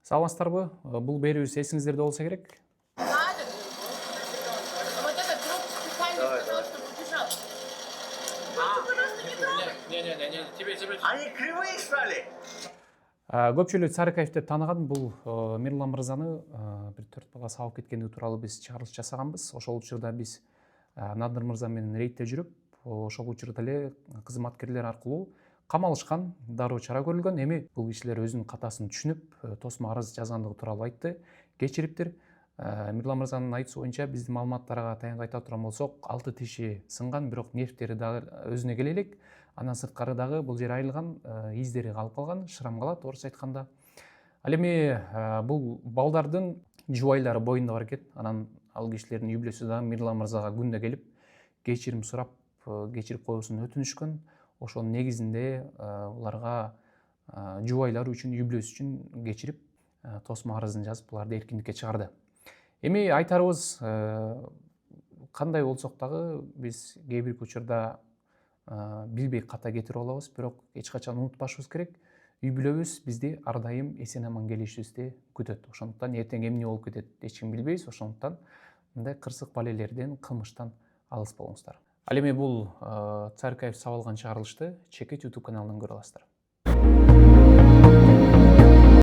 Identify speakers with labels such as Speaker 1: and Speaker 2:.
Speaker 1: Саламатсыздарбы? Бул берүүбүз эсиңиздерде болсо керек.
Speaker 2: Надо. Вот этот друг специально сказал, чтобы убежал. Пожалуйста, не трогай.
Speaker 3: Не, тебе.
Speaker 4: Они кривые стали.
Speaker 1: Көпчүлүк Сарыкаев деп тааныган бул Мирлан мырзаны бир 4 бала сабап кеткени тууралуу биз чыгарылыш жасаганбыз. Ошол учурда биз Надыр мырза менен рейдте жүрүп, ошол учурда эле кызматкерлер аркылуу камалышкан, дароо чара көрүлгөн. Эми бул кишилер өзүнүн катасын түшүнүп, тосмо арыз жазгандыгы тууралуу айтты, кечириптир. Мирлан мырзанын айтуусу боюнча биздин маалыматтарга таянып айта турган болсок, 6 тиши сынган, бирок нервтери дагы өзүнө келе элек. Андан сырткары дагы бул жер айылган, издери калып калган, шрам калат орусча айтканда. Ал эми бул балдардын жубайлары боюнда бар экен. Анан ал кишилердин үй бүлөсү дагы Мирлан мырзага күндө келип, кечирим сурап, кечирип коюусун өтүнүшкөн. Ошонун негизинде буларга жубайлары үчүн, үй бүлөсү үчүн кечирип, тосмо арызын жазып, буларды эркиндикке чыгарды. Эми айтарыбыз кандай болсок дагы биз кээ бир учурда билбей ката кетирип алабыз, бирок эч качан унутпашыбыз керек. Үй бүлөбүз бизди ар дайым эсен аман келишибизди күтөт. Ошондуктан эртең эмне болуп кетет эч ким билбейбиз. Ошондуктан мындай кырсык балелерден, кылмыштан алыс болуңуздар. Ал эми бул Царыкаев сабалган чыгарылышты Чекит YouTube каналынан көрө аласыздар.